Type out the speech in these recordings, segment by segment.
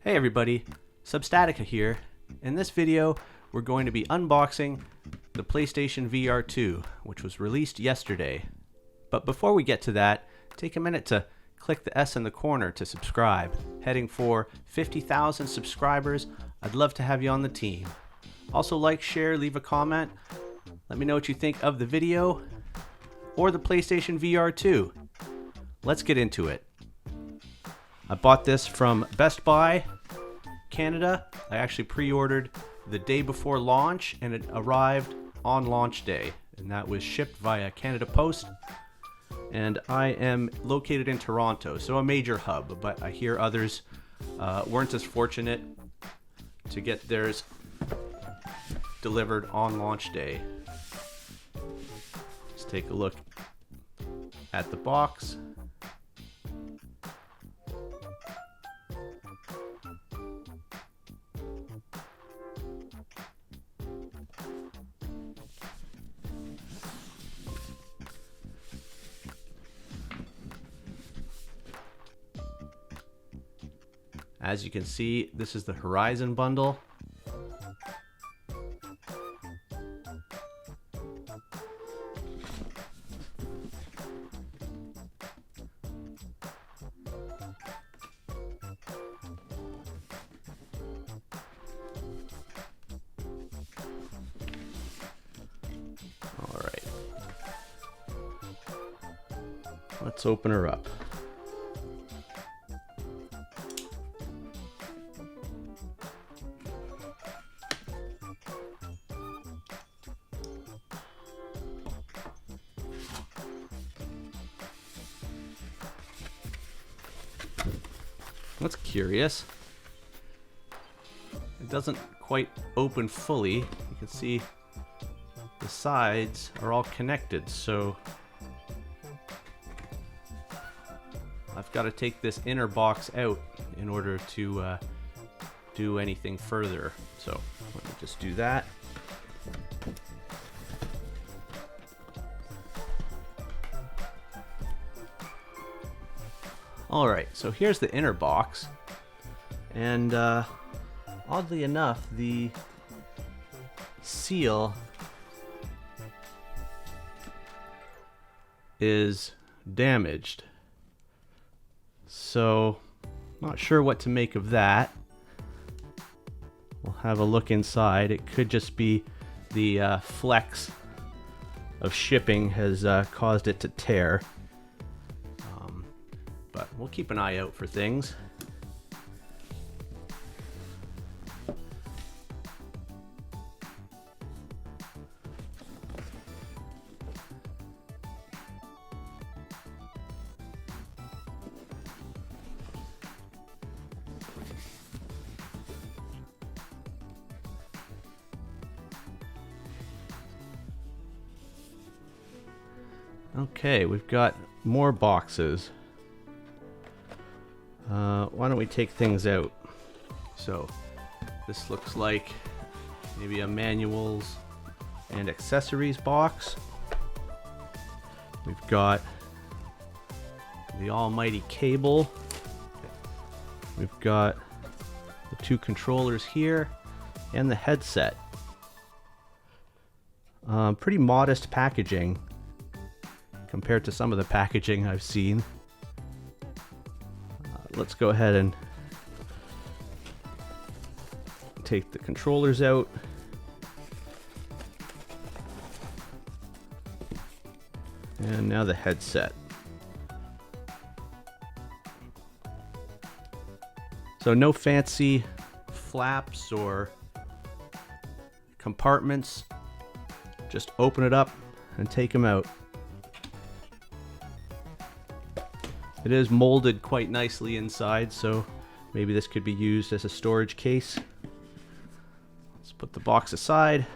Hey everybody, Substatica here. In this video, we're going to be unboxing the PlayStation VR2, which was released yesterday. But before we get to that, take a minute to click the S in the corner to subscribe. Heading for 50,000 subscribers, I'd love to have you on the team. Also like, share, leave a comment. Let me know what you think of the video or the PlayStation VR2. Let's get into it. I bought this from Best Buy, Canada. I actually pre-ordered the day before launch and it arrived on launch day, and that was shipped via Canada Post. And I am located in Toronto, so a major hub, but I hear others weren't as fortunate to get theirs delivered on launch day. Let's take a look at the box. As you can see, this is the Horizon bundle. All right. Let's open her up. That's curious. It doesn't quite open fully. You can see the sides are all connected, so I've got to take this inner box out in order to do anything further. So let me just do that. Alright, so here's the inner box, and oddly enough, the seal is damaged, so not sure what to make of that. We'll have a look inside. It could just be the flex of shipping has caused it to tear. But we'll keep an eye out for things. Okay, we've got more boxes. Why don't we take things out? So this looks like maybe a manuals and accessories box. We've got the almighty cable. We've got the two controllers here and the headset. Pretty modest packaging compared to some of the packaging I've seen. Let's go ahead and take the controllers out. And now the headset. So no fancy flaps or compartments. Just open it up and take them out. It is molded quite nicely inside, so maybe this could be used as a storage case. Let's put the box aside.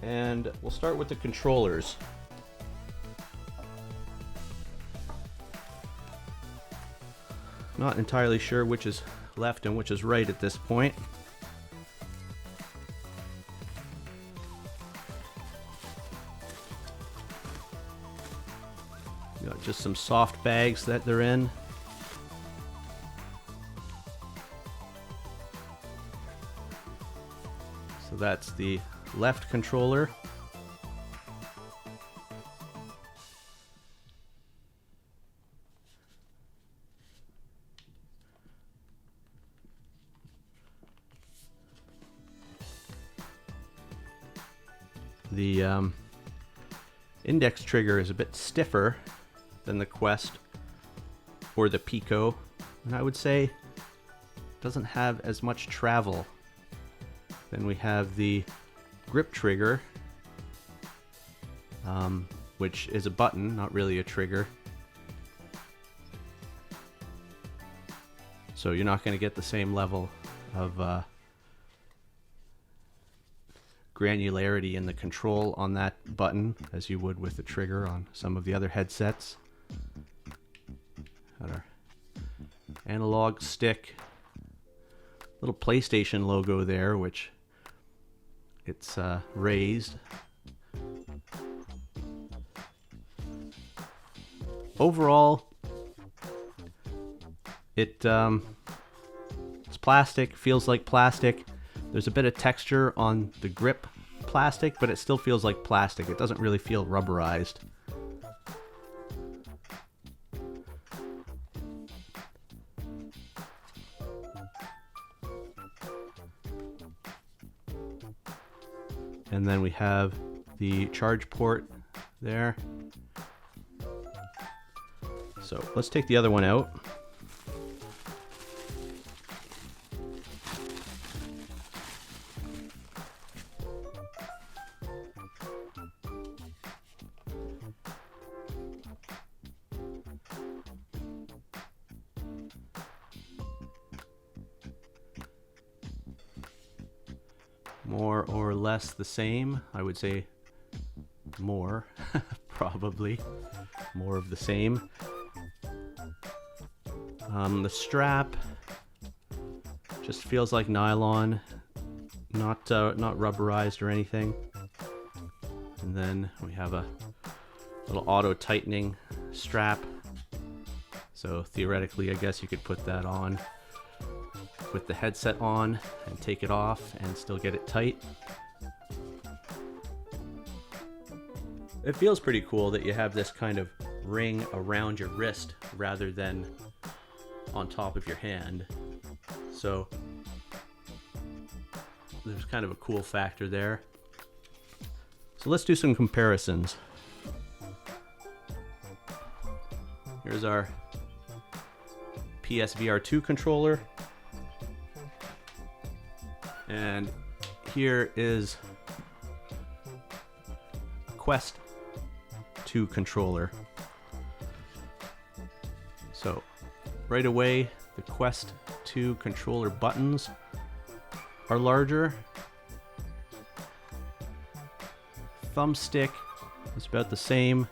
And we'll start with the controllers. Not entirely sure which is left and which is right at this point. just some soft bags that they're in. So that's the left controller. The index trigger is a bit stiffer than the Quest or the PICO, and I would say doesn't have as much travel. Then we have the grip trigger, which is a button, not really a trigger. So you're not going to get the same level of granularity in the control on that button as you would with the trigger on some of the other headsets. Got our analog stick, little PlayStation logo there, which it's raised. Overall, it's plastic, feels like plastic. There's a bit of texture on the grip plastic, but it still feels like plastic. It doesn't really feel rubberized. And then we have the charge port there. So let's take the other one out. More or less the same. I would say more, probably more of the same. The strap just feels like nylon, not rubberized or anything. And then we have a little auto tightening strap. So theoretically, I guess you could put that on with the headset on and take it off and still get it tight. It feels pretty cool that you have this kind of ring around your wrist rather than on top of your hand. So there's kind of a cool factor there. So let's do some comparisons. Here's our PSVR2 controller. And here is Quest 2 controller. So right away, the Quest 2 controller buttons are larger. Thumbstick is about the same.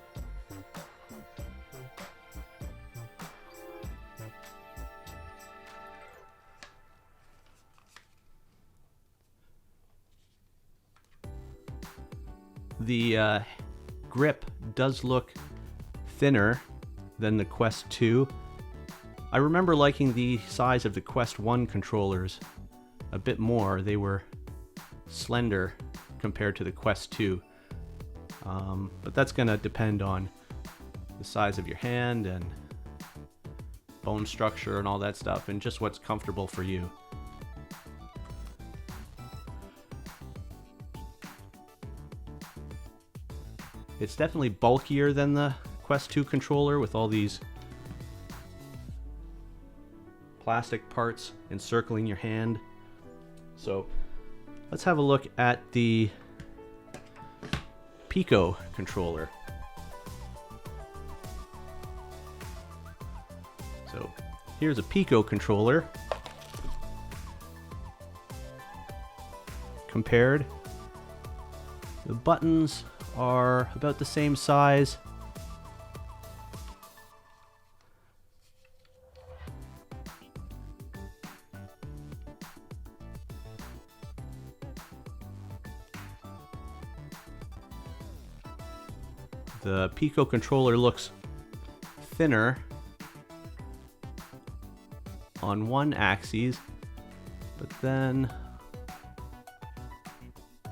The grip does look thinner than the Quest 2. I remember liking the size of the Quest 1 controllers a bit more. They were slender compared to the Quest 2. But that's going to depend on the size of your hand and bone structure and all that stuff, and just what's comfortable for you. It's definitely bulkier than the Quest 2 controller with all these plastic parts encircling your hand. So let's have a look at the PICO controller. So here's a PICO controller compared. The buttons are about the same size. The PICO controller looks thinner on one axis, but then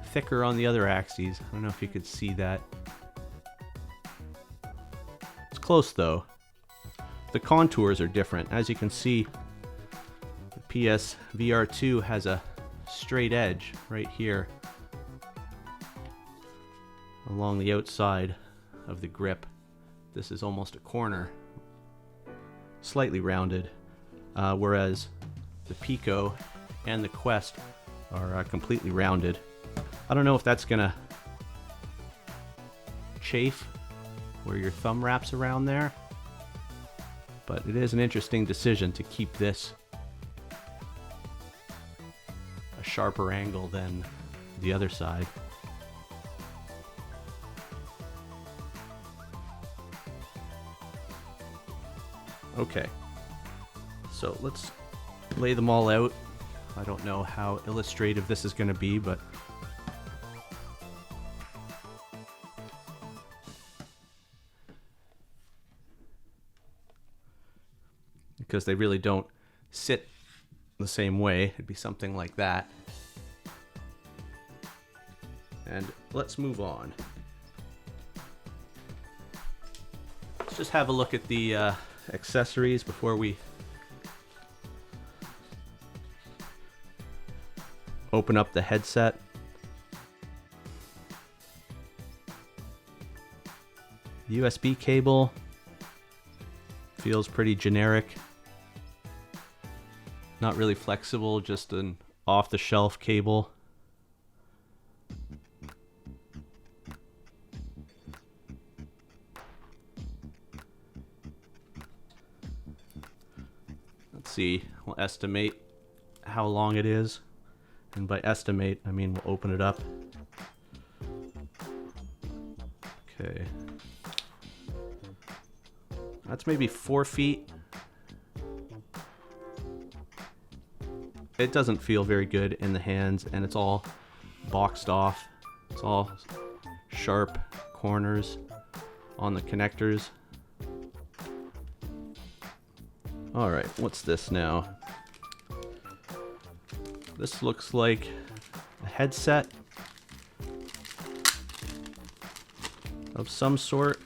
thicker on the other axis. I don't know if you could see that. It's close though. The contours are different. As you can see, the PSVR2 has a straight edge right here along the outside of the grip. This is almost a corner, slightly rounded, whereas the PICO and the Quest are completely rounded. I don't know if that's gonna chafe where your thumb wraps around there, but it is an interesting decision to keep this a sharper angle than the other side. Okay, so let's lay them all out. I don't know how illustrative this is going to be, but because they really don't sit the same way, it'd be something like that. And let's move on. Let's just have a look at the accessories before we open up the headset. USB cable feels pretty generic, not really flexible, just an off-the-shelf cable. Let's see, we'll estimate how long it is, and by estimate I mean we'll open it up. Okay, that's maybe 4 feet. It doesn't feel very good in the hands, and it's all boxed off. It's all sharp corners on the connectors. Alright, what's this now? This looks like a headset of some sort.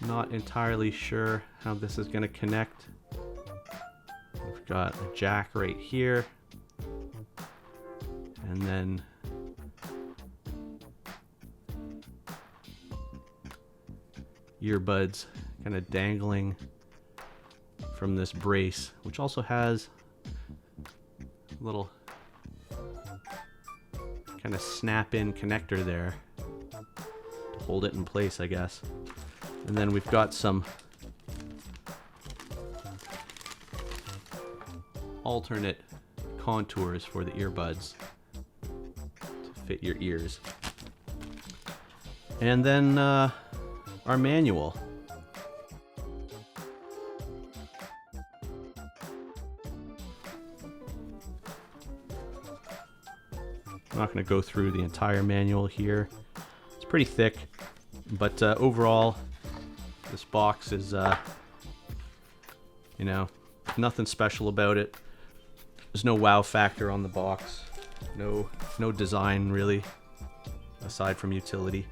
Not entirely sure how this is going to connect. We've got a jack right here, and then earbuds kind of dangling from this brace, which also has a little kind of snap-in connector there to hold it in place, I guess. And then we've got some alternate contours for the earbuds to fit your ears. And then our manual. I'm not going to go through the entire manual here. It's pretty thick, but overall, this box is, you know, nothing special about it. There's no wow factor on the box. No design really, aside from utility.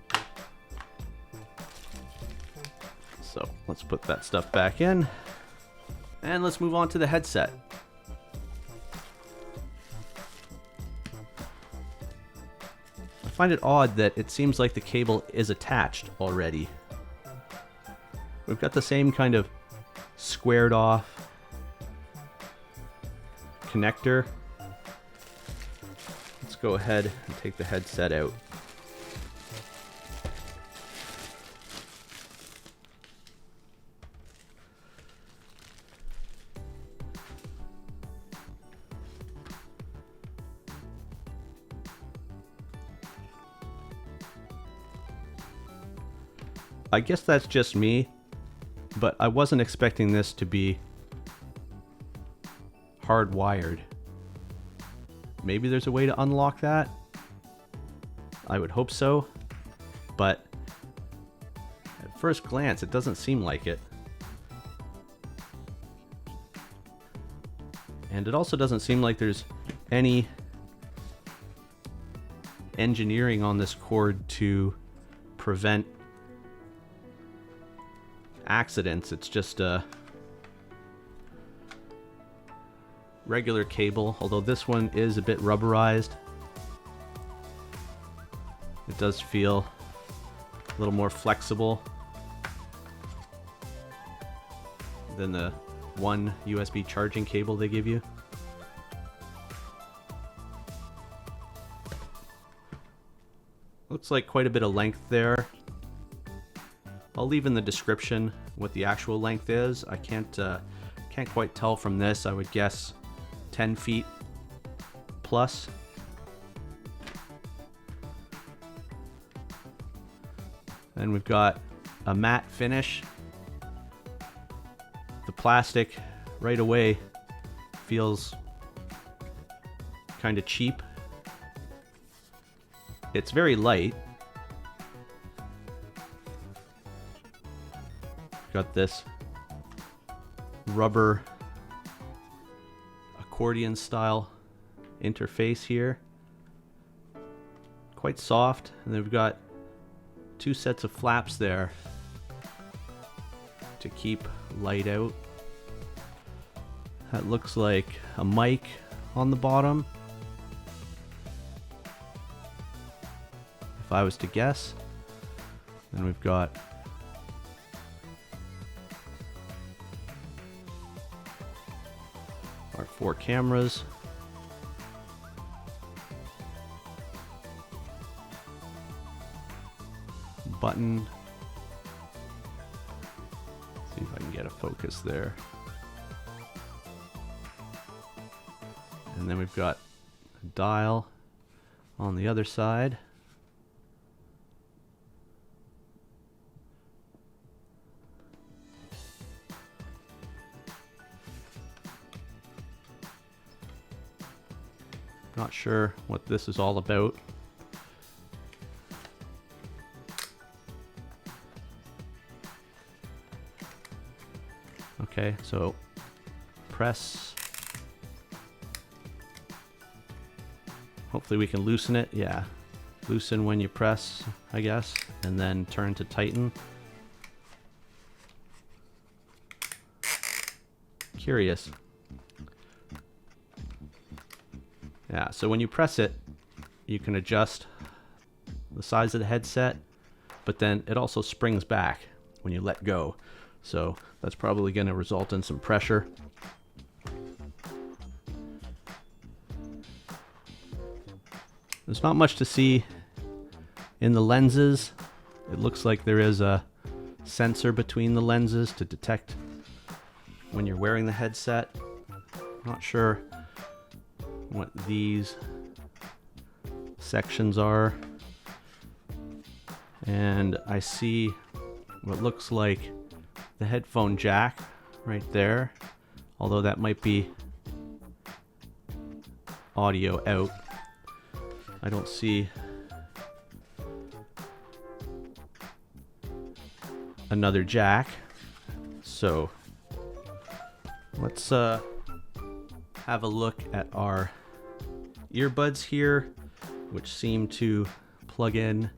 So let's put that stuff back in, and let's move on to the headset. I find it odd that it seems like the cable is attached already. We've got the same kind of squared off connector. Let's go ahead and take the headset out. I guess that's just me, but I wasn't expecting this to be hardwired. Maybe there's a way to unlock that? I would hope so, but at first glance, it doesn't seem like it. And it also doesn't seem like there's any engineering on this cord to prevent accidents. It's just a regular cable, although this one is a bit rubberized. It does feel a little more flexible than the one USB charging cable they give you. Looks like quite a bit of length there. I'll leave in the description what the actual length is. I can't quite tell from this. I would guess 10 feet plus. And we've got a matte finish. The plastic right away feels kind of cheap. It's very light. Got this rubber accordion style interface here. Quite soft, and they've got two sets of flaps there to keep light out. That looks like a mic on the bottom, if I was to guess. Then we've got our 4 cameras. Button. See if I can get a focus there. And then we've got a dial on the other side. Not sure what this is all about. Okay, so press. Hopefully we can loosen it. Yeah, loosen when you press, I guess, and then turn to tighten. Curious. Yeah, so when you press it, you can adjust the size of the headset, but then it also springs back when you let go. So that's probably going to result in some pressure. There's not much to see in the lenses. It looks like there is a sensor between the lenses to detect when you're wearing the headset. Not sure what these sections are. And I see what looks like the headphone jack right there, although that might be audio out. I don't see another jack, so let's have a look at our earbuds here, which seem to plug in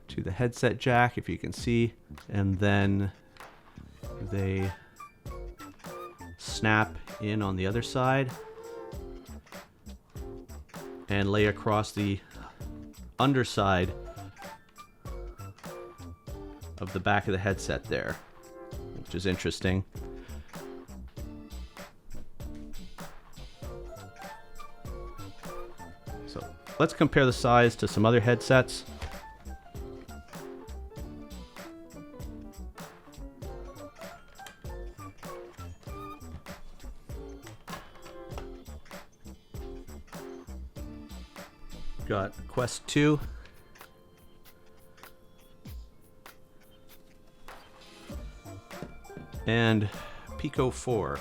to the headset jack, if you can see, and then they snap in on the other side and lay across the underside of the back of the headset there, which is interesting. So let's compare the size to some other headsets. Got Quest 2. And PICO 4.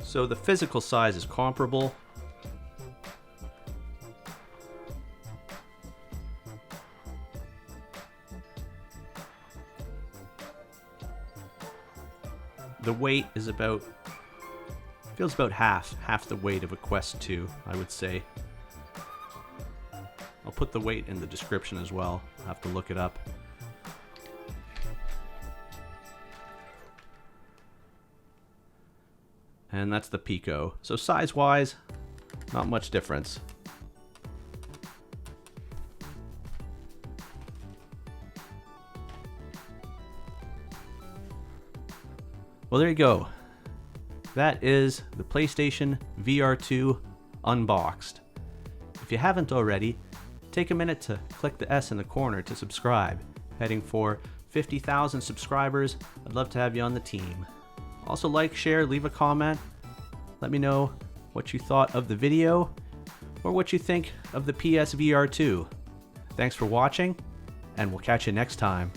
So the physical size is comparable. The weight is feels about half the weight of a Quest 2, I would say. I'll put the weight in the description as well. I'll have to look it up. And that's the PICO. So size-wise, not much difference. Well, there you go. That is the PlayStation VR2 unboxed. If you haven't already, take a minute to click the S in the corner to subscribe. Heading for 50,000 subscribers, I'd love to have you on the team. Also like, share, leave a comment. Let me know what you thought of the video or what you think of the PSVR2. Thanks for watching, and we'll catch you next time.